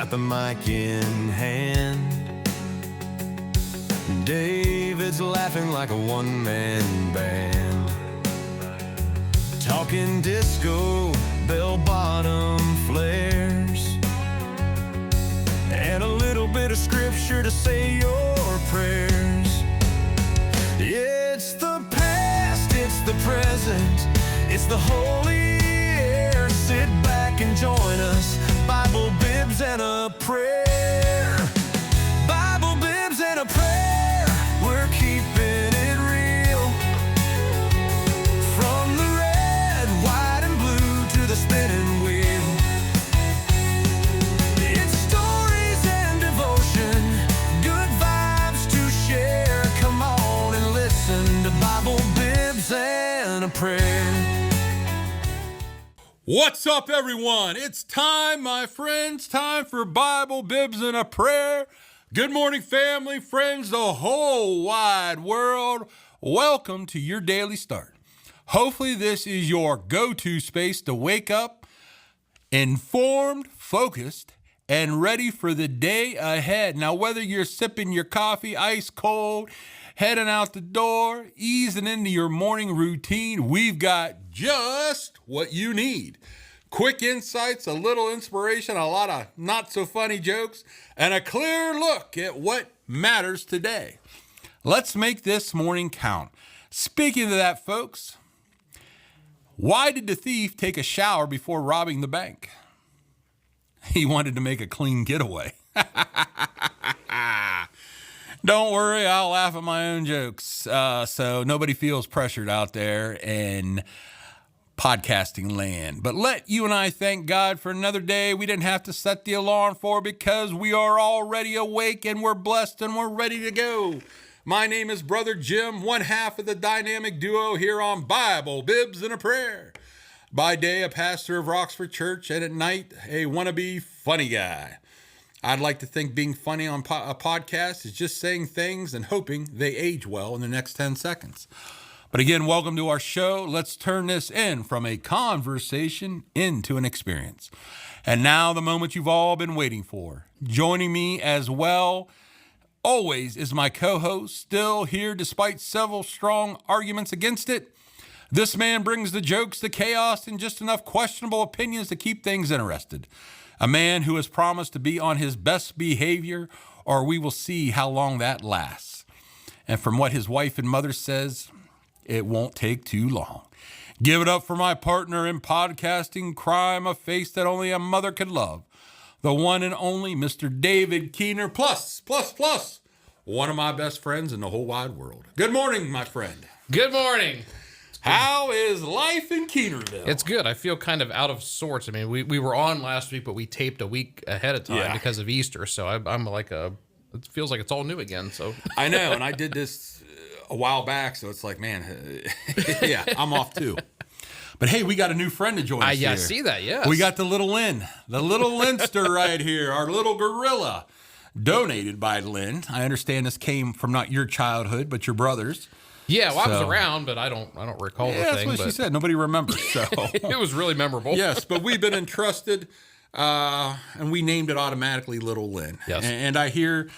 got the mic in hand. David's laughing like a one-man band. Talking disco, bell-bottom flares, and a little bit of scripture to say your prayers. It's the past, it's the present, it's the holy air. Sit back and join us, Bible Bibs and a prayer. Bible Bibs and a prayer, we're keeping it real. From the red, white, and blue to the spinning wheel. It's stories and devotion, good vibes to share. Come on and listen to Bible Bibs and a prayer. What's up, everyone? It's time, my friends, time for Bible Bibs and a prayer. Good morning, family, friends, the whole wide world. Welcome to your daily start. Hopefully this is your go-to space to wake up informed, focused, and ready for the day ahead. Now, whether you're sipping your coffee ice cold, heading out the door, easing into your morning routine, we've got just what you need. Quick insights, a little inspiration, a lot of not so funny jokes, and a clear look at what matters today. Let's make this morning count. Speaking of that, folks, why did the thief take a shower before robbing the bank? He wanted to make a clean getaway. Don't worry, I'll laugh at my own jokes, so nobody feels pressured out there in podcasting land. But let you and I thank God for another day we didn't have to set the alarm for, because we are already awake and we're blessed and we're ready to go. My name is Brother Jim, one half of the dynamic duo here on Bible Bibs and a Prayer. By day, a pastor of Roxford Church, and at night, a wannabe funny guy. I'd like to think being funny on a podcast is just saying things and hoping they age well in the next 10 seconds. But again, welcome to our show. Let's turn this in from a conversation into an experience. And now the moment you've all been waiting for. Joining me as well, always, is my co-host, still here despite several strong arguments against it. This man brings the jokes, the chaos, and just enough questionable opinions to keep things interested. A man who has promised to be on his best behavior, or we will see how long that lasts. And from what his wife and mother says, it won't take too long. Give it up for my partner in podcasting crime, a face that only a mother could love. The one and only Mr. David Keener, plus, one of my best friends in the whole wide world. Good morning, my friend. Good morning. How is life in Keenerville? It's good. I feel kind of out of sorts. I mean, we were on last week, but we taped a week ahead of time because of Easter. So I'm like it feels like it's all new again. So I know, and I did this a while back, so it's like, man, yeah, I'm off too. But hey, we got a new friend to join us here. I see that, yes. We got the Little Lynn, the little Lynster right here, our little gorilla, donated by Lynn. I understand this came from not your childhood, but your brother's. Yeah, well, I was around, but I don't recall the thing. That's what she said. Nobody remembers. So it was really memorable. Yes, but we've been entrusted, and we named it automatically Little Lynn. Yes. And I hear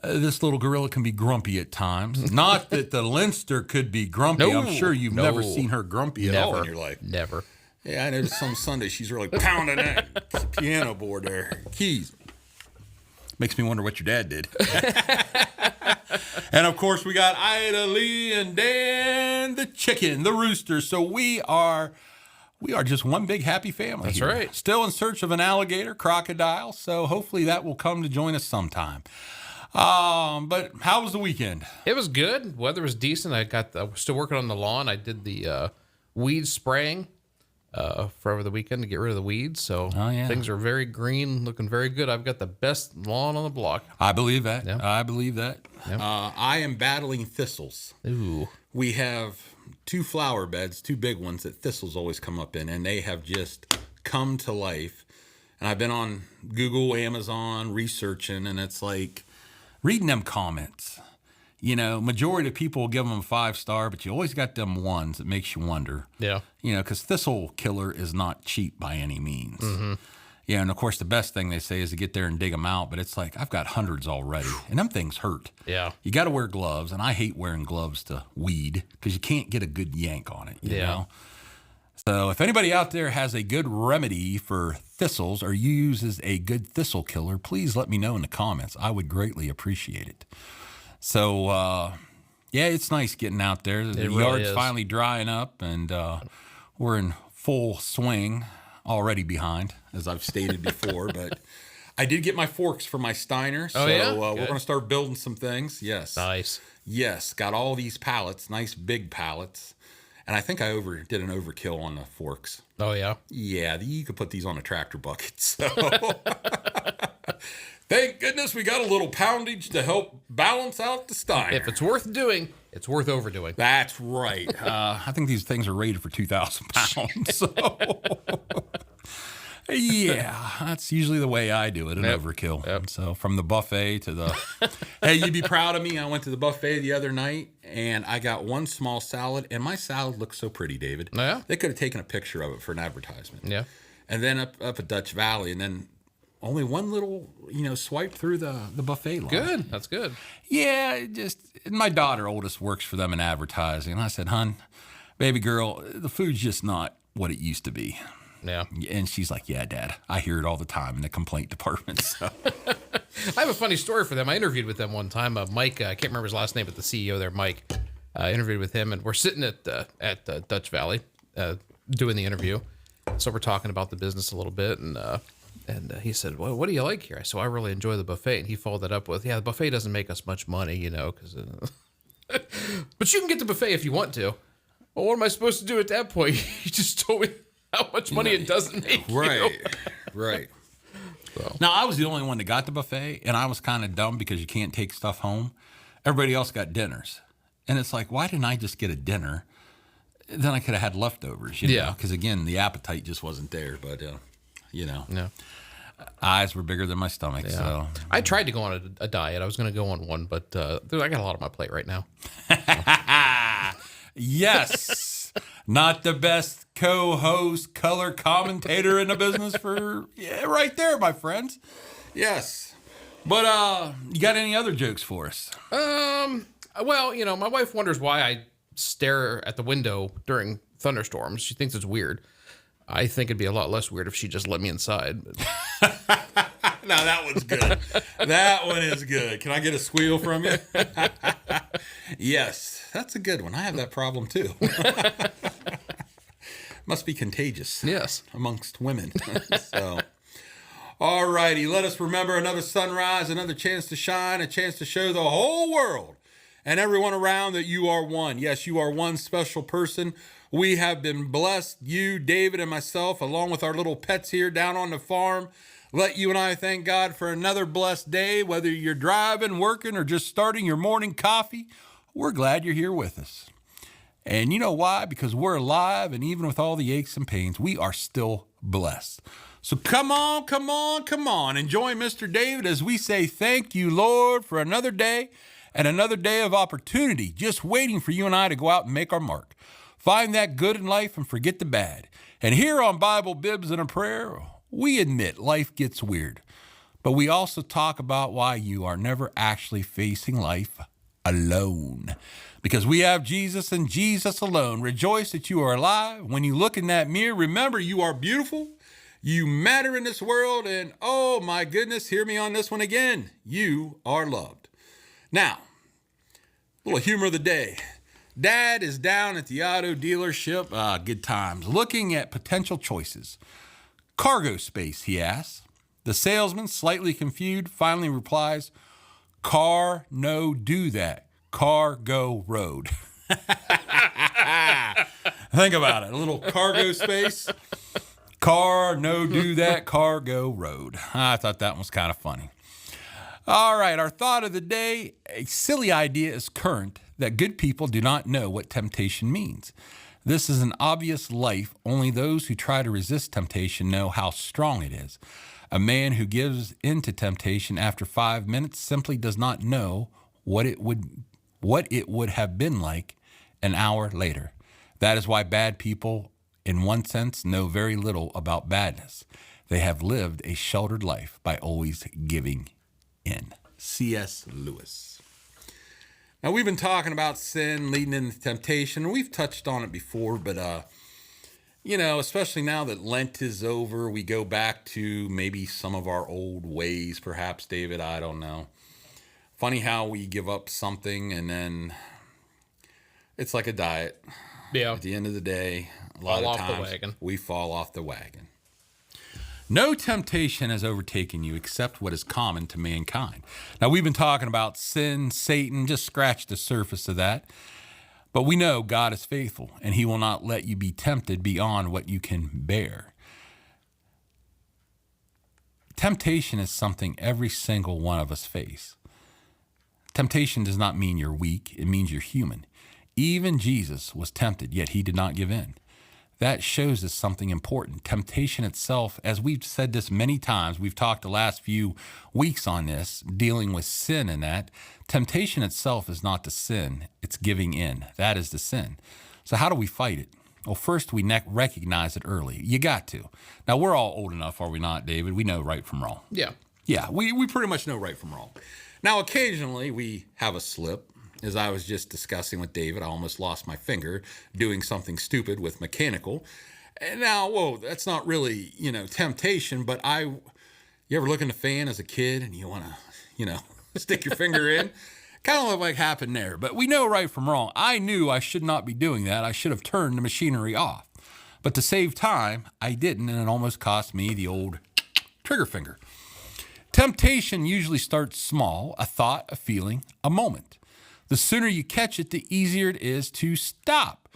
this little gorilla can be grumpy at times. Not that the Lynster could be grumpy. No, I'm sure you've never seen her grumpy at all in your life. Never. Yeah, I know some Sunday she's really pounding that piano board there. Keys. Makes me wonder what your dad did. And of course, we got Ida, Lee, and Dan, the chicken, the rooster. So we are just one big happy family. That's here. right. Still in search of an alligator, crocodile. So hopefully that will come to join us sometime. But how was the weekend? It was good. Weather was decent. I was still working on the lawn. I did the weed spraying for over the weekend to get rid of the weeds. So things are very green, looking very good. I've got the best lawn on the block. I believe that. Yeah. I believe that. Yeah. I am battling thistles. Ooh. We have 2 flower beds, 2 big ones that thistles always come up in, and they have just come to life. And I've been on Google, Amazon, researching, and it's like reading them comments. You know, majority of people will give them a 5-star, but you always got them ones that makes you wonder. Yeah. You know, because thistle killer is not cheap by any means. Mm-hmm. Yeah, and of course, the best thing they say is to get there and dig them out. But it's like, I've got hundreds already, and them things hurt. Yeah. You got to wear gloves, and I hate wearing gloves to weed because you can't get a good yank on it, you know? So if anybody out there has a good remedy for thistles or uses a good thistle killer, please let me know in the comments. I would greatly appreciate it. So, yeah, it's nice getting out there. The yard's finally drying up, and we're in full swing, already behind, as I've stated before. But I did get my forks for my Steiner, so we're going to start building some things. Yes. Nice. Yes, got all these pallets, nice big pallets. And I think I did an overkill on the forks. Oh, yeah? Yeah, you could put these on a tractor bucket. So thank goodness we got a little poundage to help balance out the Steiner. If it's worth doing, it's worth overdoing. That's right. I think these things are rated for 2,000 pounds. So yeah, that's usually the way I do it, an overkill. Yep. So from the buffet to the, hey, you'd be proud of me. I went to the buffet the other night, and I got one small salad, and my salad looked so pretty, David. Oh, yeah? They could have taken a picture of it for an advertisement. Yeah. And then up at Dutch Valley, and then only one little, swipe through the buffet line. Good. That's good. Yeah, my daughter, oldest, works for them in advertising. And I said, hon, baby girl, the food's just not what it used to be. Yeah. And she's like, yeah, Dad, I hear it all the time in the complaint department. So I have a funny story for them. I interviewed with them one time. Mike, I can't remember his last name, but the CEO there, Mike, I interviewed with him, and we're sitting at Dutch Valley doing the interview. So we're talking about the business a little bit, and he said, well, what do you like here? I said, well, I really enjoy the buffet. And he followed that up with, yeah, the buffet doesn't make us much money, because but you can get the buffet if you want to. Well, what am I supposed to do at that point? He just told me how much money it doesn't make. Right. So. Now, I was the only one that got the buffet, and I was kind of dumb because you can't take stuff home. Everybody else got dinners. And it's like, why didn't I just get a dinner? Then I could have had leftovers, you know? Because, again, the appetite just wasn't there. But, Yeah. Eyes were bigger than my stomach. Yeah. So I tried to go on a diet. I was going to go on one, but I got a lot on my plate right now. Yes. Not the best co-host, color commentator in the business right there, my friends. Yes. But you got any other jokes for us? Well, my wife wonders why I stare at the window during thunderstorms. She thinks it's weird. I think it'd be a lot less weird if she just let me inside. Now that one's good. That one is good. Can I get a squeal from you? Yes, that's a good one. I have that problem too. Must be contagious. Yes. Amongst women. So, all righty. Let us remember another sunrise, another chance to shine, a chance to show the whole world and everyone around that you are one. Yes, you are one special person. We have been blessed, you, David, and myself, along with our little pets here down on the farm. Let you and I thank God for another blessed day, whether you're driving, working, or just starting your morning coffee. We're glad you're here with us. And you know why? Because we're alive, and even with all the aches and pains, we are still blessed. So come on. Enjoy Mr. David as we say thank you, Lord, for another day and another day of opportunity, just waiting for you and I to go out and make our mark. Find that good in life and forget the bad. And here on Bible Bibs and a Prayer, we admit life gets weird, but we also talk about why you are never actually facing life alone. Because we have Jesus and Jesus alone. Rejoice that you are alive. When you look in that mirror, remember you are beautiful. You matter in this world. And oh my goodness, hear me on this one again. You are loved. Now, a little humor of the day. Dad is down at the auto dealership, good times, looking at potential choices. Cargo space, he asks. The salesman, slightly confused, finally replies, car, no do that. Car, go road. Think about it. A little cargo space. Car, no do that. Car, go road. I thought that was kind of funny. All right, our thought of the day. A silly idea is current that good people do not know what temptation means. This is an obvious life. Only those who try to resist temptation know how strong it is. A man who gives in to temptation after 5 minutes simply does not know what it would have been like an hour later. That is why bad people, in one sense, know very little about badness. They have lived a sheltered life by always giving in. C.S. Lewis. Now, we've been talking about sin leading into temptation. We've touched on it before, but, especially now that Lent is over, we go back to maybe some of our old ways, perhaps, David, I don't know. Funny how we give up something and then it's like a diet. Yeah. At the end of the day, a lot of times we fall off the wagon. No temptation has overtaken you except what is common to mankind. Now, we've been talking about sin, Satan, just scratch the surface of that. But we know God is faithful, and he will not let you be tempted beyond what you can bear. Temptation is something every single one of us face. Temptation does not mean you're weak. It means you're human. Even Jesus was tempted, yet he did not give in. That shows us something important. Temptation itself, as we've said this many times, we've talked the last few weeks on this, dealing with sin and that. Temptation itself is not the sin, it's giving in. That is the sin. So how do we fight it? Well, first we recognize it early. You got to. Now, we're all old enough, are we not, David? We know right from wrong. Yeah. Yeah, we pretty much know right from wrong. Now, occasionally we have a slip. As I was just discussing with David, I almost lost my finger doing something stupid with mechanical. And now, whoa, that's not really, temptation, but you ever look in the fan as a kid and you want to, stick your finger in? Kind of like happened there, but we know right from wrong. I knew I should not be doing that. I should have turned the machinery off. But to save time, I didn't, and it almost cost me the old trigger finger. Temptation usually starts small, a thought, a feeling, a moment. The sooner you catch it, the easier it is to stop.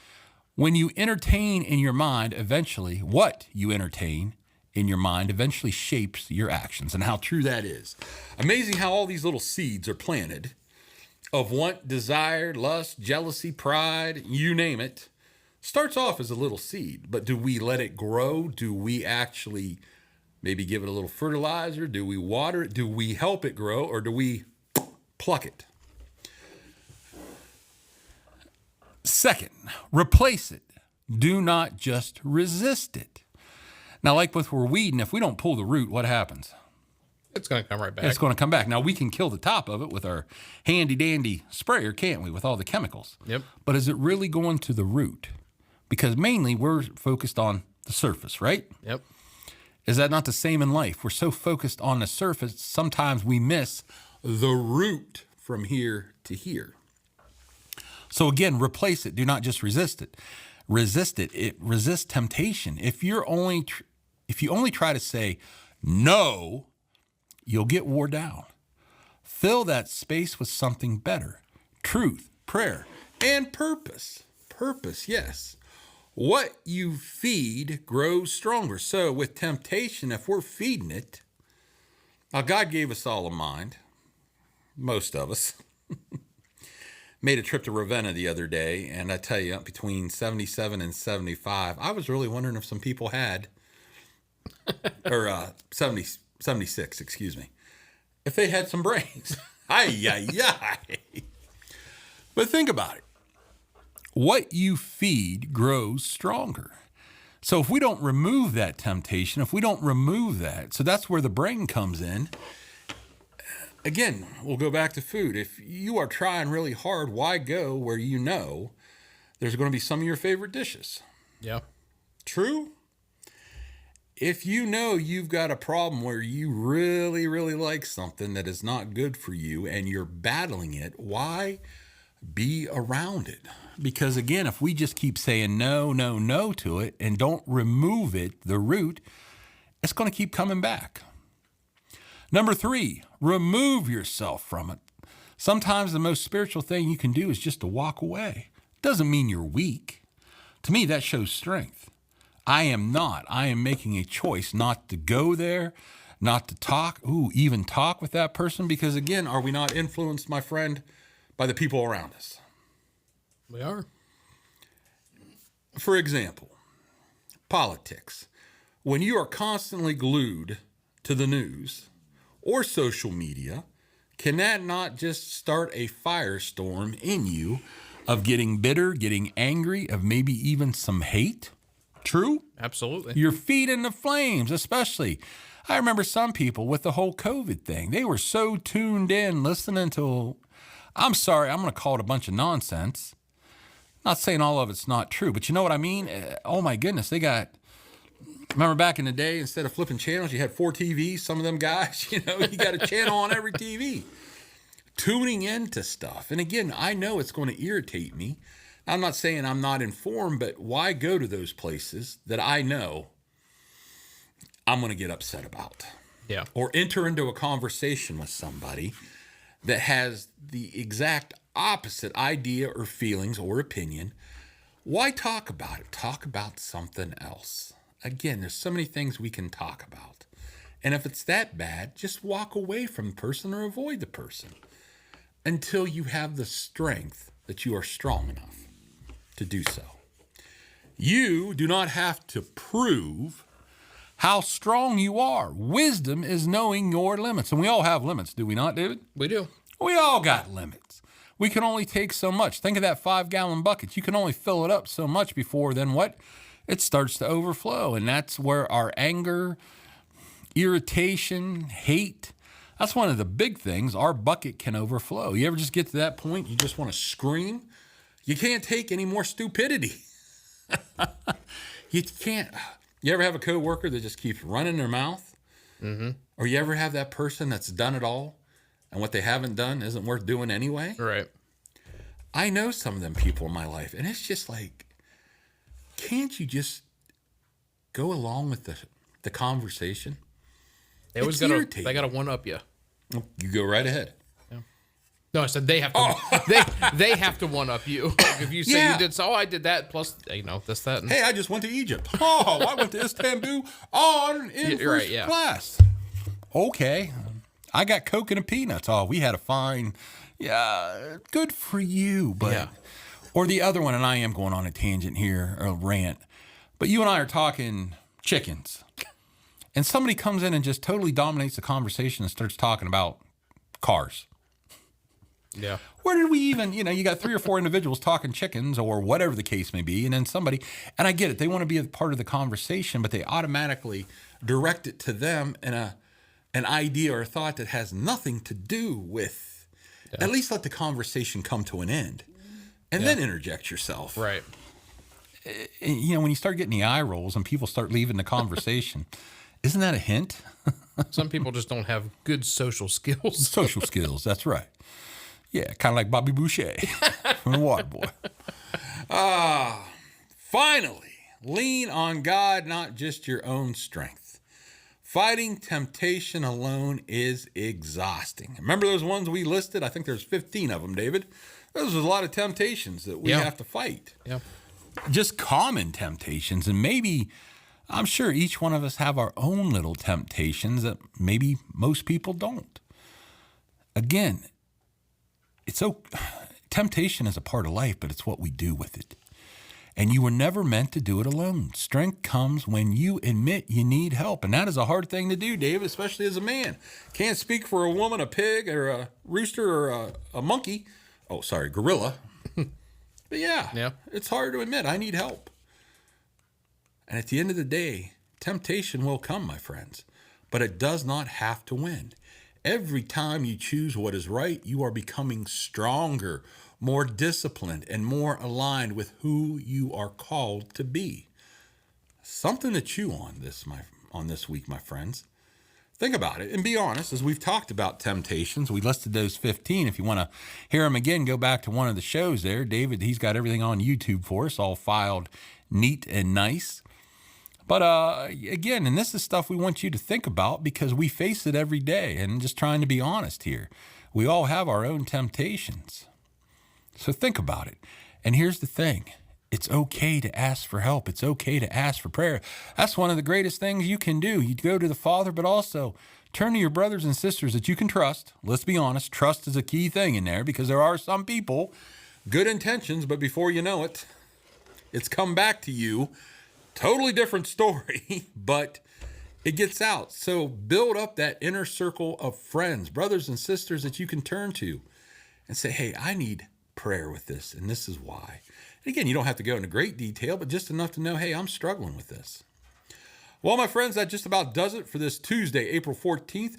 When you entertain in your mind, eventually, what you entertain in your mind eventually shapes your actions, and how true that is. Amazing how all these little seeds are planted of want, desire, lust, jealousy, pride, you name it. Starts off as a little seed, but do we let it grow? Do we actually maybe give it a little fertilizer? Do we water it? Do we help it grow, or do we pluck it? Second, replace it. Do not just resist it. Now, like with we're weeding, if we don't pull the root, what happens? It's going to come right back. It's going to come back. Now, we can kill the top of it with our handy-dandy sprayer, can't we, with all the chemicals? Yep. But is it really going to the root? Because mainly we're focused on the surface, right? Yep. Is that not the same in life? We're so focused on the surface, sometimes we miss the root from here to here. So again, replace it. Do not just resist it. Resist it. Resist temptation. If you only try to say no, you'll get wore down. Fill that space with something better. Truth, prayer, and purpose. Purpose, yes. What you feed grows stronger. So with temptation, if we're feeding it, now God gave us all a mind, most of us. Made a trip to Ravenna the other day, and I tell you, between 77 and 75, I was really wondering if some people had, or 76, excuse me, if they had some brains. But think about it. What you feed grows stronger. So if we don't remove that temptation, if we don't remove that, so that's where the brain comes in. Again, we'll go back to food. If you are trying really hard, why go where you know there's going to be some of your favorite dishes? Yeah. True? If you know you've got a problem where you really, really like something that is not good for you and you're battling it, why be around it? Because again, if we just keep saying no, no, no to it and don't remove it, the root, it's going to keep coming back. Number 3, remove yourself from it. Sometimes the most spiritual thing you can do is just to walk away. Doesn't mean you're weak. To me, that shows strength. I am not. I am making a choice not to go there, not to talk, even talk with that person. Because again, are we not influenced, my friend, by the people around us? We are. For example, politics. When you are constantly glued to the news or social media, can that not just start a firestorm in you of getting bitter, getting angry, of maybe even some hate? True? Absolutely. Your feet in the flames, especially. I remember some people with the whole COVID thing. They were so tuned in listening to, I'm sorry, I'm going to call it a bunch of nonsense. Not saying all of it's not true, but you know what I mean? Oh my goodness, remember back in the day, instead of flipping channels, you had 4 TVs. Some of them guys, you got a channel on every TV. Tuning into stuff. And again, I know it's going to irritate me. I'm not saying I'm not informed, but why go to those places that I know I'm going to get upset about? Yeah. Or enter into a conversation with somebody that has the exact opposite idea or feelings or opinion. Why talk about it? Talk about something else. Again, there's so many things we can talk about. And if it's that bad, just walk away from the person or avoid the person until you have the strength that you are strong enough to do so. You do not have to prove how strong you are. Wisdom is knowing your limits. And we all have limits, do we not, David? We do. We all got limits. We can only take so much. Think of that 5-gallon bucket. You can only fill it up so much before then what? It starts to overflow. And that's where our anger, irritation, hate, that's one of the big things. Our bucket can overflow. You ever just get to that point you just want to scream? You can't take any more stupidity. You can't. You ever have a coworker that just keeps running their mouth? Mm-hmm. Or you ever have that person that's done it all and what they haven't done isn't worth doing anyway? Right. I know some of them people in my life, and it's just like, can't you just go along with the conversation? They always gotta one up you. You go right ahead. Yeah. No, I said they have to. They have to one up you. Like if you say you did so, I did that plus this that. And... Hey, I just went to Egypt. Oh, I went to Istanbul in first class. Okay, I got Coke and peanuts. Oh, we had a fine. Yeah, good for you. But or the other one, and I am going on a tangent here, or a rant. But you and I are talking chickens. And somebody comes in and just totally dominates the conversation and starts talking about cars. Yeah. Where did we even, you got 3 or 4 individuals talking chickens or whatever the case may be. And then somebody, and I get it, they want to be a part of the conversation, but they automatically direct it to them in an idea or a thought that has nothing to do with, at least let the conversation come to an end and then interject yourself. Right. When you start getting the eye rolls and people start leaving the conversation, isn't that a hint? Some people just don't have good social skills. Social skills, that's right. Yeah, kind of like Bobby Boucher from The Waterboy. Finally, lean on God, not just your own strength. Fighting temptation alone is exhausting. Remember those ones we listed? I think there's 15 of them, David. Those are a lot of temptations that we have to fight. Yeah. Just common temptations, and maybe... I'm sure each one of us have our own little temptations that maybe most people don't. Again, temptation is a part of life, but it's what we do with it. And you were never meant to do it alone. Strength comes when you admit you need help. And that is a hard thing to do, Dave, especially as a man. Can't speak for a woman, a pig, or a rooster, or a monkey. Oh, sorry, gorilla. But yeah, it's hard to admit I need help. And at the end of the day, temptation will come, my friends, but it does not have to win. Every time you choose what is right, you are becoming stronger, more disciplined, and more aligned with who you are called to be. Something to chew on this week, my friends. Think about it and be honest. As we've talked about temptations, we listed those 15. If you want to hear them again, go back to one of the shows there. David, he's got everything on YouTube for us, all filed neat and nice. But again, and this is stuff we want you to think about because we face it every day. And just trying to be honest here, we all have our own temptations. So think about it. And here's the thing. It's okay to ask for help. It's okay to ask for prayer. That's one of the greatest things you can do. You go to the Father, but also turn to your brothers and sisters that you can trust. Let's be honest. Trust is a key thing in there because there are some people, good intentions, but before you know it, it's come back to you. Totally different story, but it gets out. So build up that inner circle of friends, brothers and sisters that you can turn to and say, hey, I need prayer with this, and this is why. And again, you don't have to go into great detail, but just enough to know, hey, I'm struggling with this. Well, my friends, that just about does it for this Tuesday, April 14th,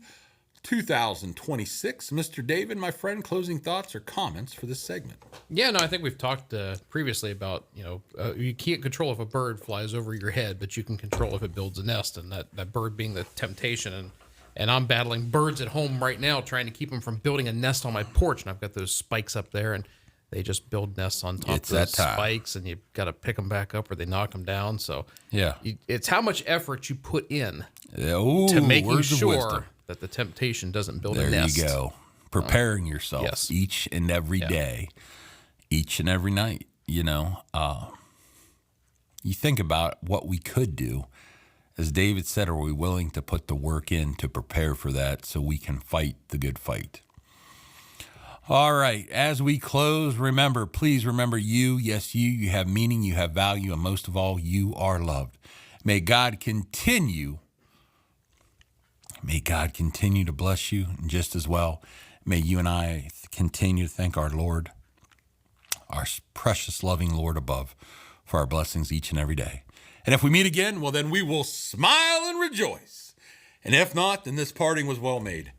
2026. Mr. David, my friend, closing thoughts or comments for this segment? Yeah, no, I think we've talked previously about, you can't control if a bird flies over your head, but you can control if it builds a nest, and that bird being the temptation. And I'm battling birds at home right now, trying to keep them from building a nest on my porch. And I've got those spikes up there, and they just build nests on top of those spikes, and you've got to pick them back up or they knock them down. So yeah, it's how much effort you put in to making sure that the temptation doesn't build a nest. There you go. Preparing yourself each and every day, each and every night. You think about what we could do. As David said, are we willing to put the work in to prepare for that so we can fight the good fight? All right, as we close, please remember you, yes, you have meaning, you have value, and most of all, you are loved. May God continue to bless you, and just as well, may you and I continue to thank our Lord, our precious, loving Lord above, for our blessings each and every day. And if we meet again, well, then we will smile and rejoice. And if not, then this parting was well made.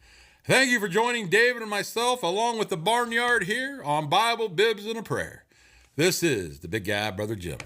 Thank you for joining David and myself along with the barnyard here on Bible Bibs and a Prayer. This is the big guy, Brother Jim.